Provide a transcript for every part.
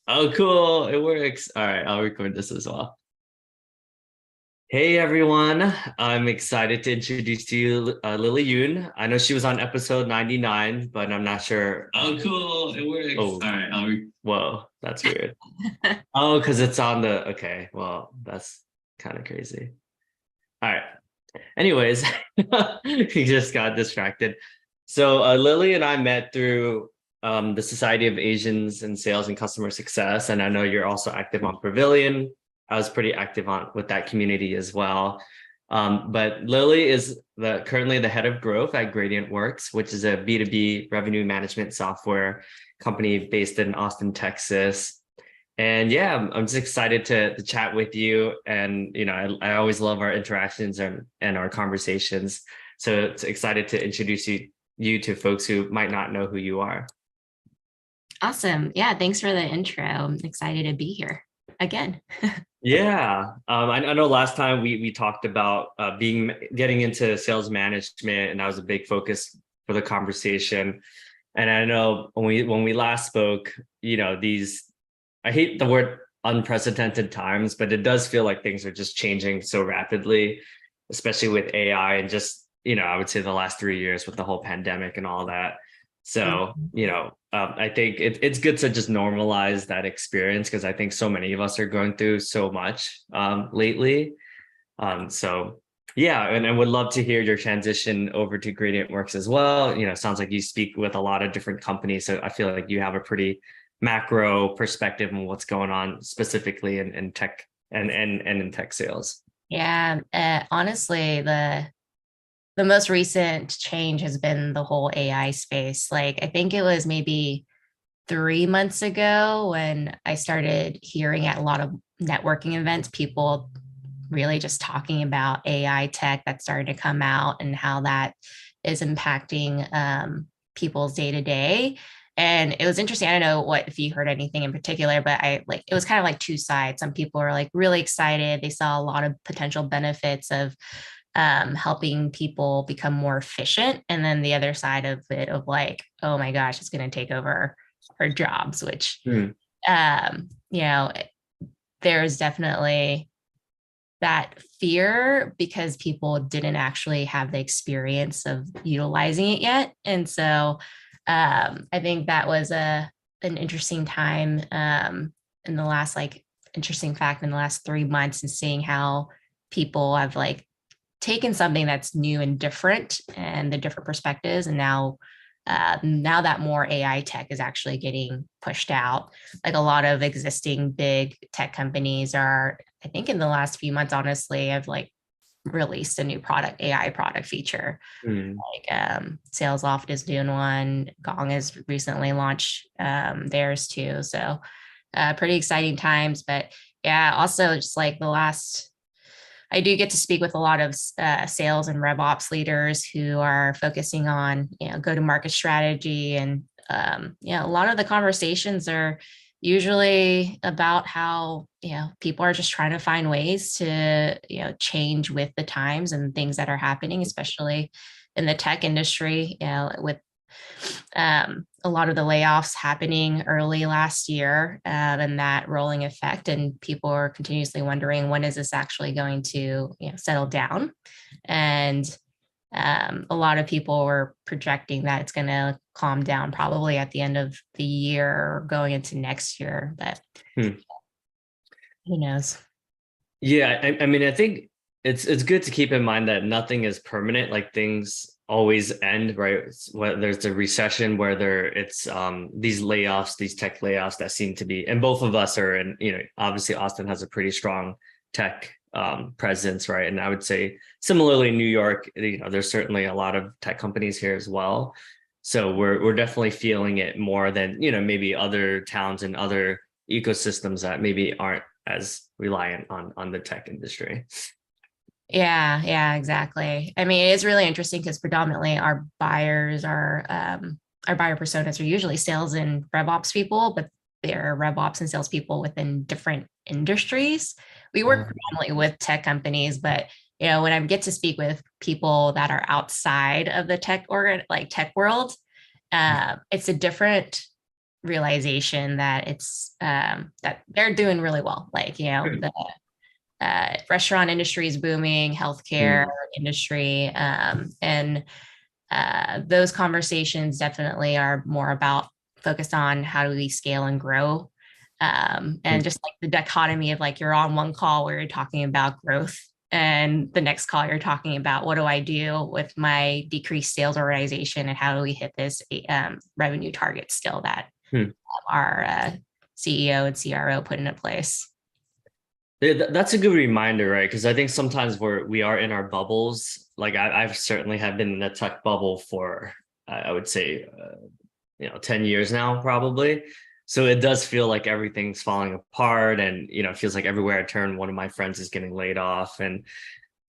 Oh, cool. It works. All right, I'll record this as well. Hey, everyone. I'm excited to introduce to you Lily Youn. I know she was on episode 99, but I'm not sure. Oh, cool. It works. Oh, all right. Whoa, that's weird. Oh, because it's on the. Okay, well, that's kind of crazy. All right. Anyways, he just got distracted. So Lily and I met through the Society of Asians in Sales and Customer Success, and I know you're also active on Pavilion. I was pretty active on with that community as well. But Lily is currently the head of growth at GradientWorks, which is a B2B revenue management software company based in Austin, Texas. And yeah, I'm just excited to chat with you. And I always love our interactions and our conversations. So it's excited to introduce you to folks who might not know who you are. Awesome. Yeah, thanks for the intro. I'm excited to be here again. Yeah, I know last time we talked about getting into sales management, and that was a big focus for the conversation. And I know when we last spoke, these I hate the word unprecedented times, but it does feel like things are just changing so rapidly, especially with AI and just, I would say the last 3 years with the whole pandemic and all that. So, I think it's good to just normalize that experience because I think so many of us are going through so much lately. So yeah, and I would love to hear your transition over to GradientWorks as well. Sounds like you speak with a lot of different companies, so I feel like you have a pretty macro perspective on what's going on specifically in tech and in tech sales. Yeah, honestly, the most recent change has been the whole AI space. Like, I think it was maybe 3 months ago when I started hearing at a lot of networking events, people really just talking about AI tech that's starting to come out and how that is impacting people's day to day. And it was interesting. I don't know what if you heard anything in particular, but I like it was kind of like two sides. Some people were like really excited. They saw a lot of potential benefits of helping people become more efficient. And then the other side of it of like, oh my gosh, it's going to take over our jobs, which, Hmm. um, you know, there's definitely that fear because people didn't actually have the experience of utilizing it yet. And so I think that was an interesting time in the last like interesting fact in the last 3 months and seeing how people have like taken something that's new and different and the different perspectives and now that more AI tech is actually getting pushed out, like a lot of existing big tech companies are, I think in the last few months, honestly, have like released a new product, AI product feature. Hmm. Like SalesLoft is doing one. Gong has recently launched theirs too. So pretty exciting times. But yeah, also just like the last I do get to speak with a lot of sales and rev ops leaders who are focusing on, go to market strategy. And, a lot of the conversations are usually about how, people are just trying to find ways to, change with the times and things that are happening, especially in the tech industry, with a lot of the layoffs happening early last year and that rolling effect. And people are continuously wondering when is this actually going to settle down? And a lot of people were projecting that it's going to calm down probably at the end of the year or going into next year. But Hmm. who knows? Yeah, I mean, I think it's good to keep in mind that nothing is permanent. Like things always end, right? Whether there's a recession, whether it's these layoffs, these tech layoffs that seem to be, and both of us are in, obviously Austin has a pretty strong tech presence, right? And I would say similarly in New York, there's certainly a lot of tech companies here as well. So we're definitely feeling it more than, maybe other towns and other ecosystems that maybe aren't as reliant on the tech industry. Yeah, exactly. I mean, it is really interesting because predominantly our buyer personas are usually sales and rev ops people, but they're rev ops and sales people within different industries. We work predominantly with tech companies, but when I get to speak with people that are outside of the tech world, it's a different realization that it's that they're doing really well. Like, the restaurant industry is booming, healthcare industry, and those conversations definitely are more about focused on how do we scale and grow. And just like the dichotomy of like you're on one call where you're talking about growth, and the next call you're talking about what do I do with my decreased sales organization and how do we hit this revenue target still that our CEO and CRO put into place. That's a good reminder, right? Because I think sometimes we are in our bubbles. Like I've certainly have been in a tech bubble for I would say 10 years now, probably. So it does feel like everything's falling apart, and it feels like everywhere I turn, one of my friends is getting laid off. And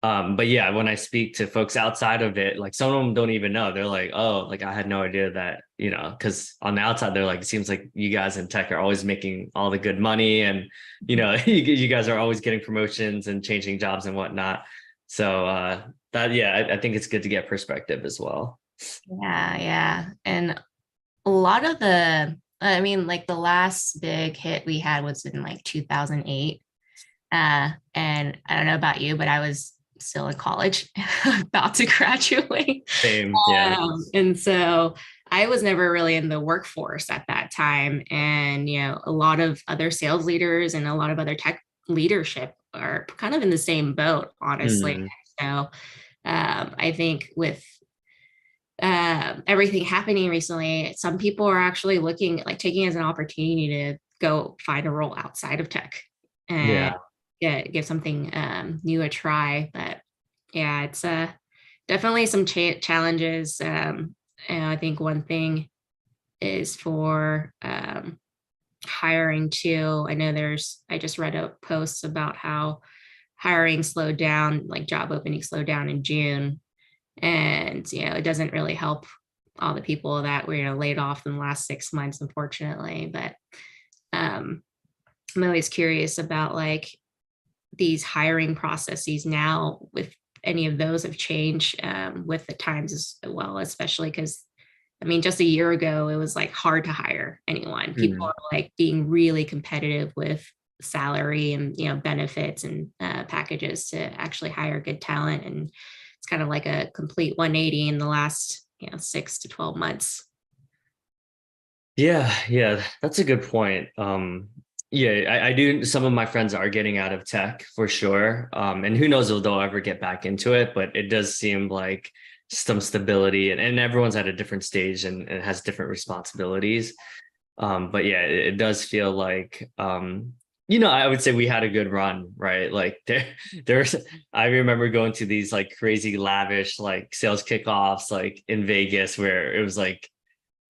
but yeah, when I speak to folks outside of it, like some of them don't even know. They're like, oh, like I had no idea that, because on the outside, they're like, it seems like you guys in tech are always making all the good money, and you guys are always getting promotions and changing jobs and whatnot. So I think it's good to get perspective as well. Yeah. And a lot of like the last big hit we had was in like 2008. And I don't know about you, but I was still in college, about to graduate. Same, yeah. And so I was never really in the workforce at that time. And, a lot of other sales leaders and a lot of other tech leadership are kind of in the same boat, honestly. So I think with everything happening recently, some people are actually looking at like taking it as an opportunity to go find a role outside of tech and give something new a try. But yeah, it's definitely some challenges. And I think one thing is for hiring too. I know I just read a post about how hiring slowed down, like job openings slowed down in June. And, it doesn't really help all the people that were, laid off in the last 6 months, unfortunately. But I'm always curious about like these hiring processes now, if any of those have changed with the times as well, especially because just a year ago, it was like hard to hire anyone. People are like being really competitive with salary and, benefits and packages to actually hire good talent. And it's kind of like a complete 180 in the last, 6 to 12 months. Yeah, that's a good point. I do. Some of my friends are getting out of tech for sure. And who knows if they'll ever get back into it, but it does seem like some stability, and everyone's at a different stage and has different responsibilities. But yeah, it does feel like, I would say we had a good run, right? Like there's, I remember going to these like crazy lavish, like sales kickoffs, like in Vegas, where it was like,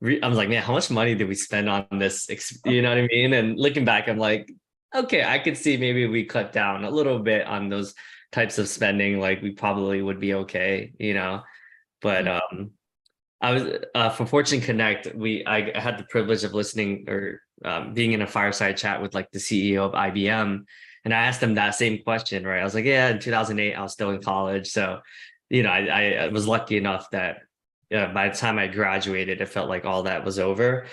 I was like, man, how much money did we spend on this? You know what I mean? And looking back, I'm like, okay, I could see maybe we cut down a little bit on those types of spending. Like we probably would be okay, but I was for Fortune Connect. I had the privilege of listening or being in a fireside chat with like the CEO of IBM, and I asked him that same question. Right, I was like, yeah, in 2008, I was still in college, so I was lucky enough that by the time I graduated, it felt like all that was over.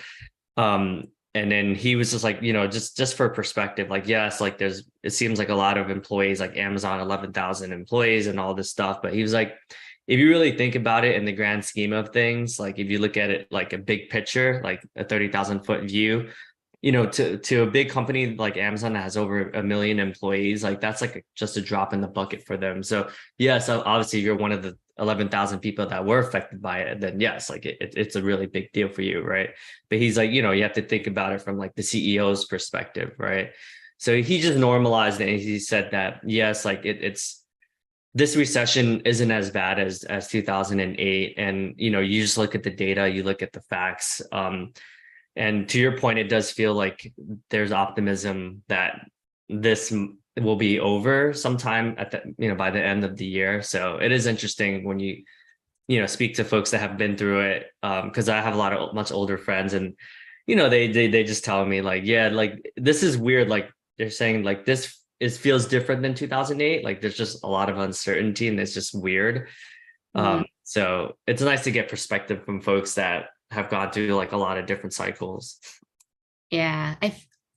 And then he was just like, just for perspective, like, yes, like it seems like a lot of employees, like Amazon, 11,000 employees and all this stuff. But he was like, if you really think about it in the grand scheme of things, like if you look at it like a big picture, like a 30,000-foot view, to a big company like Amazon that has over 1 million employees, like that's like just a drop in the bucket for them. So yes, obviously you're one of the 11,000 people that were affected by it, then yes, like it's a really big deal for you, right? But he's like, you have to think about it from like the CEO's perspective, right? So he just normalized it, and he said that yes, like it's this recession isn't as bad as 2008, and you just look at the data, you look at the facts, and to your point, it does feel like there's optimism that this will be over sometime at the by the end of the year. So it is interesting when you speak to folks that have been through it, because I have a lot of much older friends, and they just tell me like, yeah, like this is weird, like they're saying like this feels different than 2008, like there's just a lot of uncertainty and it's just weird. So it's nice to get perspective from folks that have gone through like a lot of different cycles. Yeah,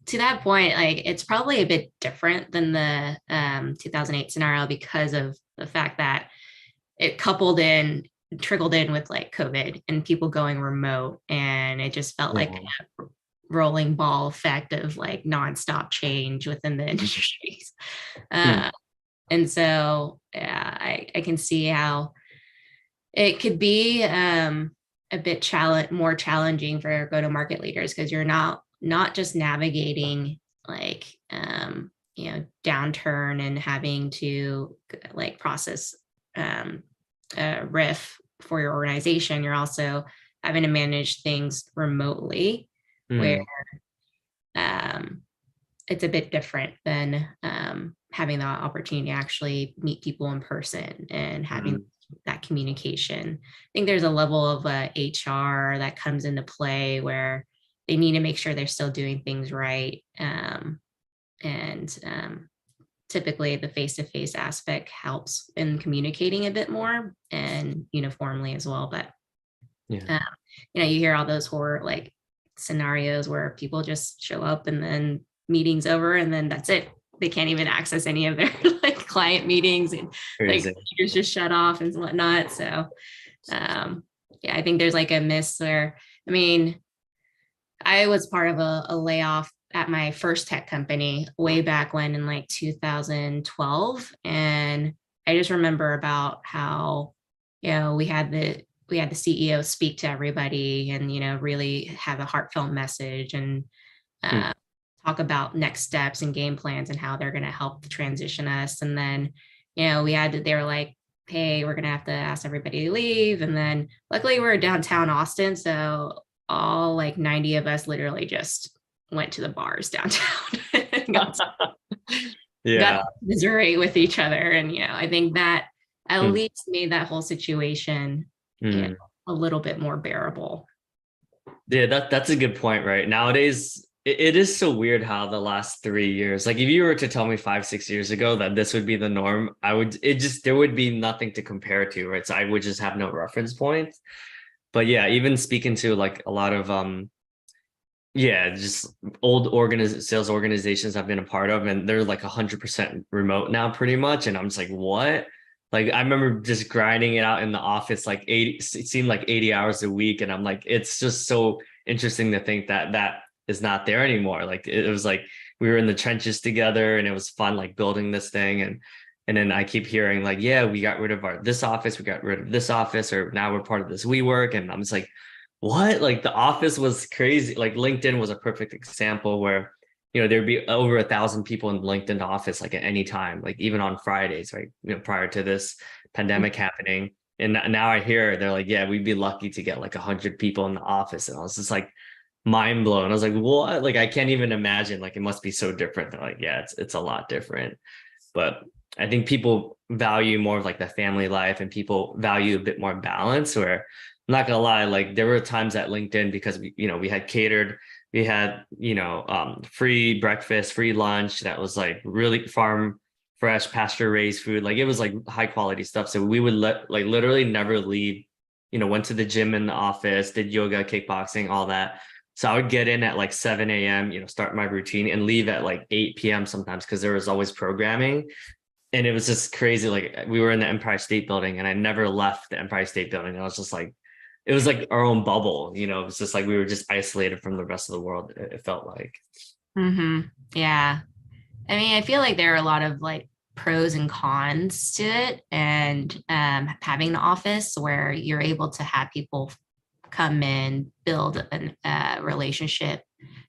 to that point, like it's probably a bit different than the 2008 scenario because of the fact that it trickled in with like COVID and people going remote, and it just felt like Yeah. a rolling ball effect of like nonstop change within the industries. Hmm. Uh, and so, yeah, I can see how it could be a bit more challenging for go-to-market leaders because you're not just navigating like downturn and having to like process riff for your organization. You're also having to manage things remotely, where Hmm. um, it's a bit different than having the opportunity to actually meet people in person and having Hmm. that communication. I think there's a level of HR that comes into play where they need to make sure they're still doing things right. And typically the face-to-face aspect helps in communicating a bit more and uniformly as well. But Yeah. um, you hear all those horror like scenarios where people just show up and then meetings over and then that's it. They can't even access any of their like client meetings and like Crazy. computers just shut off and whatnot. So um, yeah, I think there's like a miss there. I mean, I was part of a layoff at my first tech company way back when in like 2012. And I just remember about how, we had the CEO speak to everybody and, really have a heartfelt message and Hmm. uh, talk about next steps and game plans and how they're going to help transition us. And then, they were like, hey, we're going to have to ask everybody to leave. And then luckily we're downtown Austin. So all like 90 of us literally just went to the bars downtown and got Yeah. Missouri with each other. And, I think that at Hmm. least made that whole situation, Hmm. a little bit more bearable. Yeah, that's a good point, right? Nowadays, it is so weird how the last 3 years, like if you were to tell me 5, 6 years ago that this would be the norm, there would be nothing to compare to, right? So I would just have no reference point. But yeah, even speaking to like a lot of yeah, just sales organizations I've been a part of, and they're like 100% remote now, pretty much. And I'm just like, what? Like I remember just grinding it out in the office, like 80, it seemed like 80 hours a week, and I'm like, it's just so interesting to think that that is not there anymore. Like it was like we were in the trenches together, and it was fun, like building this thing, and then I keep hearing like, yeah, we got rid of this office, we got rid of this office, or now we're part of this WeWork, and I'm just like what? Like the office was crazy. Like LinkedIn was a perfect example where, there'd be over 1,000 people in the LinkedIn office, like at any time, like even on Fridays, right? Prior to this pandemic happening. And now I hear they're like, yeah, we'd be lucky to get like 100 people in the office. And I was just like mind blown. I was like, what? Like, I can't even imagine. Like, it must be so different. They're like, yeah, it's a lot different. But I think people value more of like the family life and people value a bit more balance where I'm not gonna lie, like there were times at LinkedIn because we had catered, we had, free breakfast, free lunch that was like really farm fresh, pasture raised food. Like it was like high quality stuff. So we would like literally never leave, went to the gym in the office, did yoga, kickboxing, all that. So I would get in at like 7 a.m., start my routine and leave at like 8 p.m. sometimes because there was always programming. And it was just crazy. Like we were in the Empire State Building and I never left the Empire State Building. I was just like, it was like our own bubble, it was just like we were just isolated from the rest of the world. It felt like. Mm-hmm. Yeah. I mean, I feel like there are a lot of like pros and cons to it, and having the office where you're able to have people come in, build a relationship.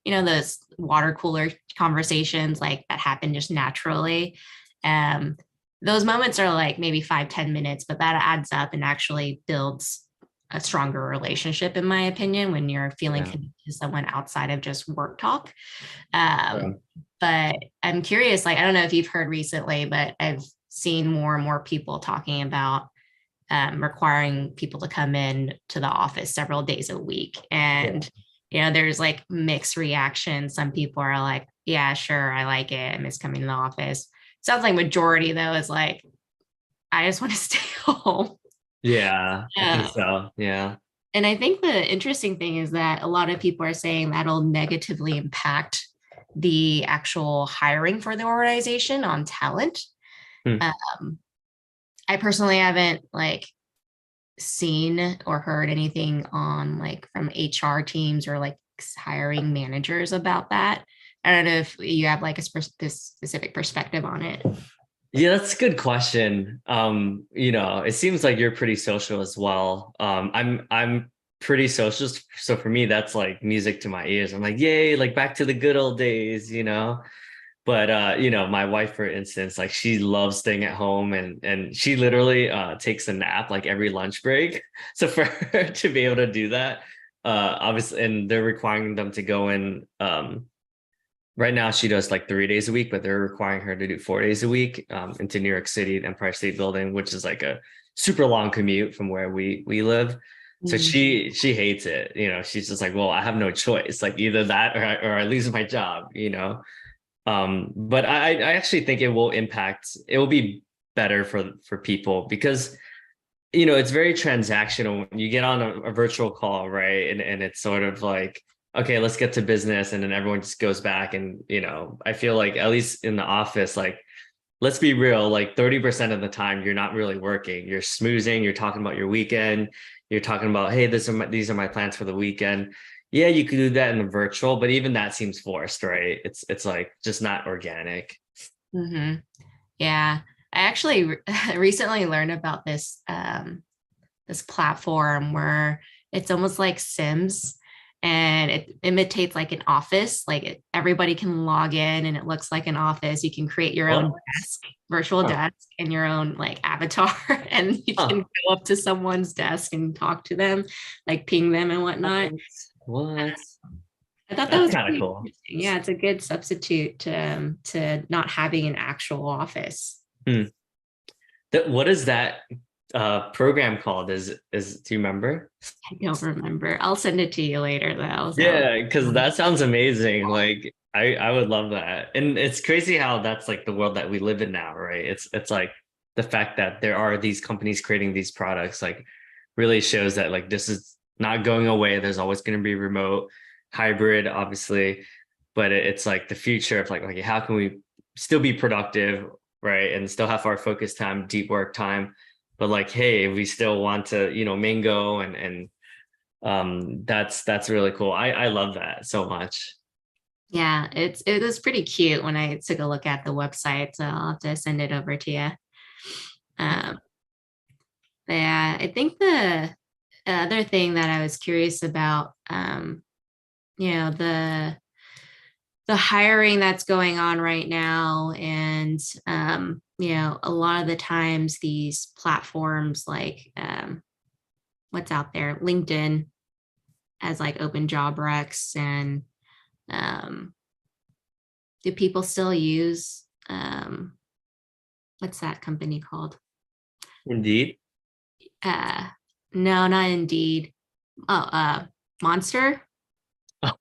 Those water cooler conversations like that happen just naturally. Um, those moments are like maybe 5-10 minutes, but that adds up and actually builds a stronger relationship, in my opinion, when you're feeling Yeah. connected to someone outside of just work talk. Yeah. But I'm curious, like, I don't know if you've heard recently, but I've seen more and more people talking about requiring people to come in to the office several days a week. Yeah. And, there's like mixed reactions. Some people are like, yeah, sure, I like it. I miss coming to the office. Sounds like majority though is like, I just want to stay home. Yeah. I think Um, so. Yeah. And I think the interesting thing is that a lot of people are saying that'll negatively impact the actual hiring for the organization on talent. Hmm. Um, I personally haven't like seen or heard anything on like from HR teams or like hiring managers about that. I don't know if you have like a specific perspective on it. Yeah, that's a good question. It seems like you're pretty social as well. I'm pretty social, so for me, that's like music to my ears. I'm like, yay, like back to the good old days. But my wife, for instance, like she loves staying at home and she literally takes a nap like every lunch break. So for her to be able to do that, obviously, and they're requiring them to go in. Right now, she does like 3 days a week, but they're requiring her to do 4 days a week into New York City, the Empire State Building, which is like a super long commute from where we live. So Mm. she hates it. She's just like, well, I have no choice. Like either that or I lose my job. But I actually think it will be better for people because it's very transactional when you get on a virtual call, right? And it's sort of like, okay, let's get to business. And then everyone just goes back. And, I feel like at least in the office, like, let's be real, like 30% of the time, you're not really working. You're smoozing, you're talking about your weekend, you're talking about, hey, these are my plans for the weekend. Yeah, you could do that in the virtual, but even that seems forced, right? It's like just not organic. Mm-hmm. Yeah, I actually recently learned about this platform where it's almost like Sims and it imitates like an office. Like everybody can log in and it looks like an office. You can create your own What? desk, virtual Huh. desk, and your own like avatar, and you can Huh. go up to someone's desk and talk to them, like ping them and whatnot. What? I thought that That's was kind of pretty cool. interesting. Yeah, it's a good substitute to not having an actual office. Hmm. What is that program called? Do you remember? I don't remember. I'll send it to you later though. So Yeah, because that sounds amazing. Like I would love that. And it's crazy how that's like the world that we live in now, right? It's like the fact that there are these companies creating these products like really shows that like this is not going away. There's always going to be remote, hybrid, obviously, but it's like the future of like, okay, how can we still be productive, right? And still have our focus time, deep work time, but like, hey, we still want to, mingle and that's really cool. I love that so much. yeah, it was pretty cute when I took a look at the website. So I'll have to send it over to you. Um, yeah, I think the other thing that I was curious about, you know, the hiring that's going on right now, and a lot of the times these platforms like what's out there, LinkedIn as like open job recs, and um, do people still use what's that company called? Indeed. Uh, no, not Indeed. Oh, Monster. Oh,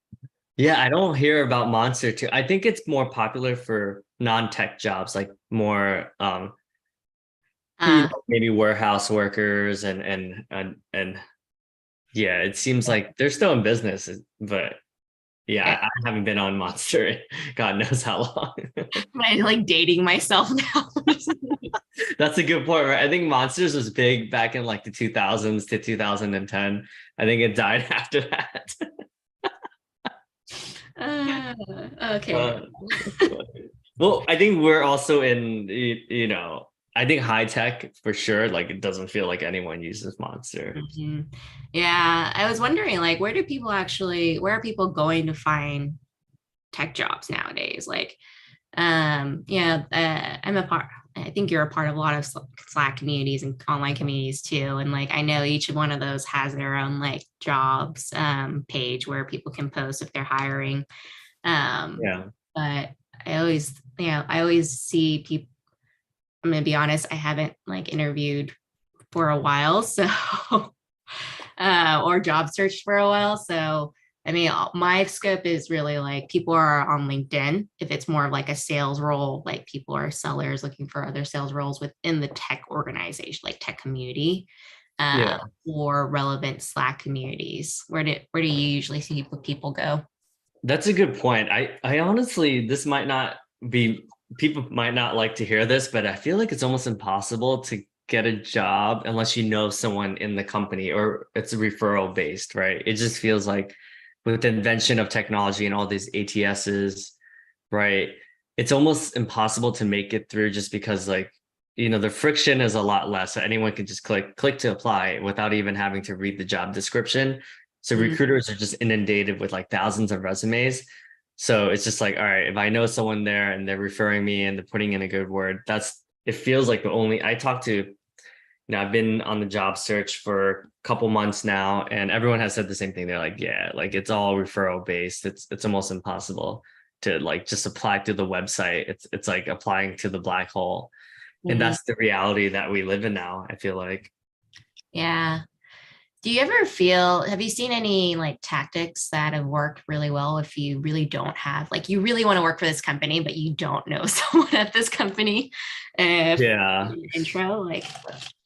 yeah, I don't hear about Monster too. I think it's more popular for non-tech jobs, like more Uh, maybe warehouse workers and yeah, it seems like they're still in business, but yeah, yeah, I haven't been on Monster in God knows how long. I'm like dating myself now. That's a good point, right? I think Monsters was big back in like the 2000s to 2010. I think it died after that. uh, okay. Uh, well, I think we're also in, I think high tech for sure. Like it doesn't feel like anyone uses Monster. Mhm. Yeah, I was wondering, like, where are people going to find tech jobs nowadays? Like, I'm a part. I think you're a part of a lot of Slack communities and online communities too. And like, I know each one of those has their own like jobs page where people can post if they're hiring. Um, Yeah. but I always see people. I'm gonna be honest, I haven't like interviewed for a while, so or job searched for a while. So, I mean, my scope is really like people are on LinkedIn. If it's more of like a sales role, like people are sellers looking for other sales roles within the tech organization, like tech community. Yeah. or relevant Slack communities? Where do you usually see people go? That's a good point. I honestly, this might not be, people might not like to hear this, but I feel like it's almost impossible to get a job unless you know someone in the company or it's referral based, right? It just feels like with the invention of technology and all these ATSs, right? It's almost impossible to make it through just because like, the friction is a lot less. So anyone can just click to apply without even having to read the job description. So Mhm. recruiters are just inundated with like thousands of resumes. So it's just like, all right, if I know someone there and they're referring me and they're putting in a good word, it feels like the only I talk to, I've been on the job search for a couple months now, and everyone has said the same thing. They're like, yeah, like it's all referral based. It's almost impossible to like just apply to the website. It's like applying to the black hole. And Mhm. that's the reality that we live in now, I feel like. Yeah. Do you ever feel, have you seen any like tactics that have worked really well if you really don't have, like you really want to work for this company, but you don't know someone at this company? If Yeah. intro, like,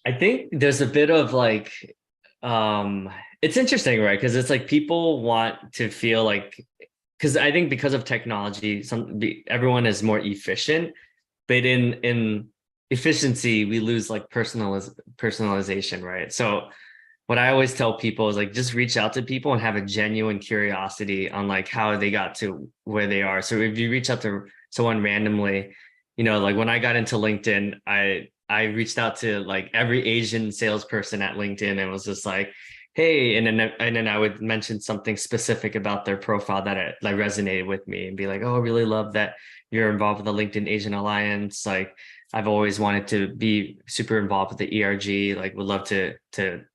I think there's a bit of like, um, it's interesting, right? Because it's like people want to feel like, because I think because of technology, everyone is more efficient, but in efficiency, we lose like personalization, right? So what I always tell people is like just reach out to people and have a genuine curiosity on like how they got to where they are. So if you reach out to someone randomly, like when I got into LinkedIn, I reached out to like every Asian salesperson at LinkedIn and was just like, hey, and then I would mention something specific about their profile that it like resonated with me and be like, oh, I really love that you're involved with the LinkedIn Asian Alliance. Like I've always wanted to be super involved with the ERG. Like would love to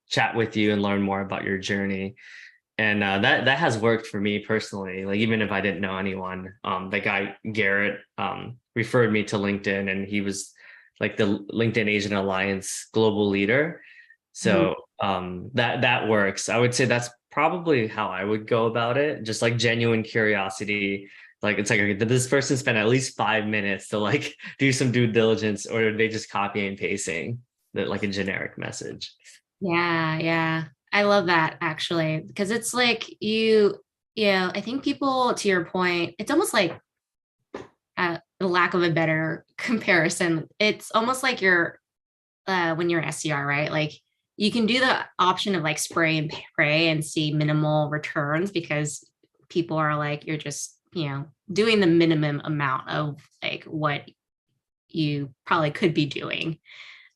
chat with you and learn more about your journey. And that has worked for me personally. Like even if I didn't know anyone, the guy Garrett referred me to LinkedIn, and he was like the LinkedIn Asian Alliance global leader. mhm. So that works. I would say that's probably how I would go about it. Just like genuine curiosity. Like it's like, okay, did this person spend at least 5 minutes to like do some due diligence, or are they just copying and pasting like a generic message? Yeah, yeah. I love that actually, because it's like yeah, I think people, to your point, it's almost like the lack of a better comparison. It's almost like when you're an SDR, right? Like you can do the option of like spray and pray and see minimal returns because people are like, you're just, doing the minimum amount of like what you probably could be doing.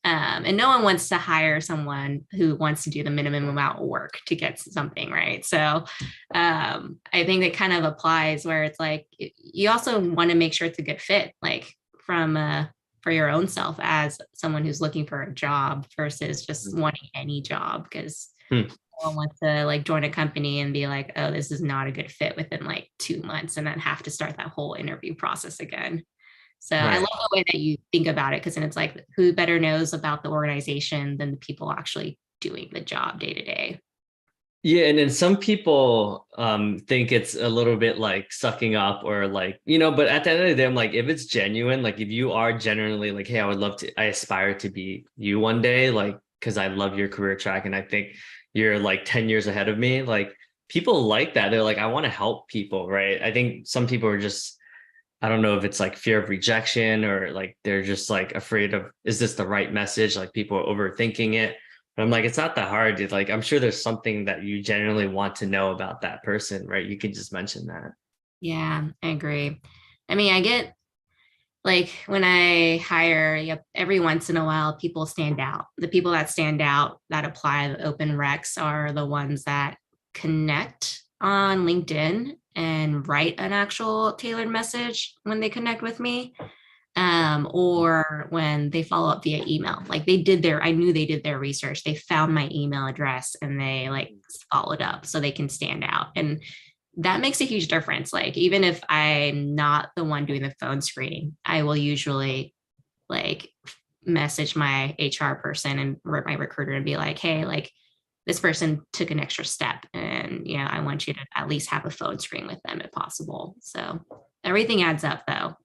And no one wants to hire someone who wants to do the minimum amount of work to get something, right? So I think it kind of applies where it's like you also want to make sure it's a good fit, like from for your own self as someone who's looking for a job versus just wanting any job, because Hmm. no one wants to like join a company and be like, oh, this is not a good fit within like 2 months and then have to start that whole interview process again. So I love Right. the way that you think about it, because then it's like, who better knows about the organization than the people actually doing the job day to day? Yeah, and then some people think it's a little bit like sucking up or like, but at the end of the day, I'm like, if it's genuine, like if you are genuinely like, hey, I aspire to be you one day, like, because I love your career track and I think you're like 10 years ahead of me, like people like that. They're like, I want to help people, right? I think some people are just, I don't know if it's like fear of rejection or like they're just like afraid of, is this the right message? Like people are overthinking it. But I'm like, it's not that hard, dude. Like I'm sure there's something that you genuinely want to know about that person, right? You can just mention that. Yeah, I agree. I mean, I get like when I hire, yep, every once in a while, people stand out. The people that stand out that apply the open recs are the ones that connect on LinkedIn and write an actual tailored message when they connect with me, or when they follow up via email. Like I knew they did their research. They found my email address and they like followed up so they can stand out. And that makes a huge difference. Like, even if I'm not the one doing the phone screening, I will usually like message my HR person and my recruiter and be like, hey, like this person took an extra step and I want you to at least have a phone screen with them if possible. So everything adds up though.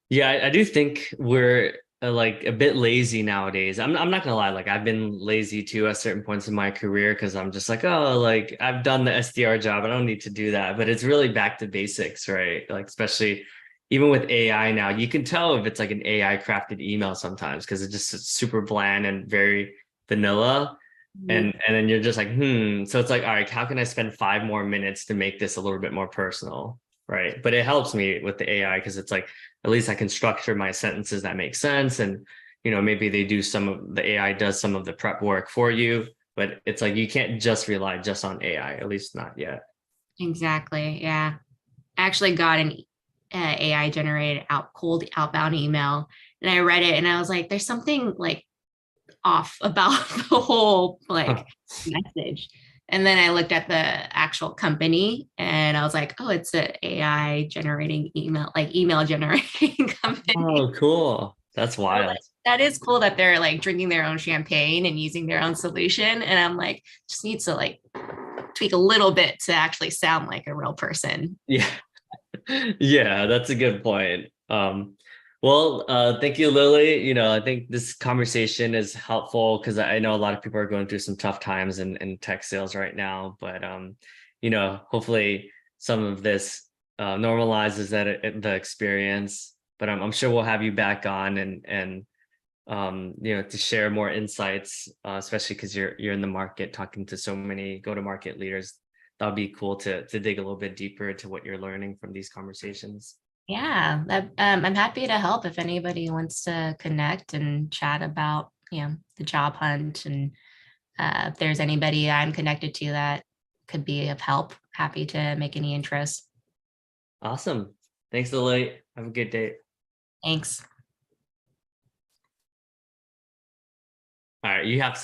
Yeah, I do think we're like a bit lazy nowadays. I'm not gonna lie, like I've been lazy too at certain points in my career because I'm just like, oh, like I've done the SDR job. I don't need to do that. But it's really back to basics, right? Like especially even with AI now, you can tell if it's like an AI crafted email sometimes because it's just super bland and very vanilla. Mhm. And then you're just like, hmm. So it's like, all right, how can I spend 5 more minutes to make this a little bit more personal? Right. But it helps me with the AI because it's like at least I can structure my sentences that make sense. And, maybe they do some of the AI does some of the prep work for you, but it's like you can't just rely just on AI, at least not yet. Exactly. Yeah. I actually got an AI generated cold outbound email, and I read it and I was like, there's something like off about the whole like message. And then I looked at the actual company and I was like, oh, it's an AI generating email, like email generating company. Oh, cool. That's So like, wild. that is cool that they're like drinking their own champagne and using their own solution. And I'm like, just needs to like tweak a little bit to actually sound like a real person. Yeah. Yeah, that's a good point. Well, thank you, Lily. I think this conversation is helpful because I know a lot of people are going through some tough times in tech sales right now. But hopefully some of this normalizes the experience. But I'm sure we'll have you back on and to share more insights, especially because you're in the market talking to so many go-to-market leaders. That would be cool to dig a little bit deeper into what you're learning from these conversations. Yeah, I'm happy to help if anybody wants to connect and chat about, the job hunt. And if there's anybody I'm connected to that could be of help, happy to make any intros. Awesome. Thanks, Lily. Have a good day. Thanks. All right, you have some.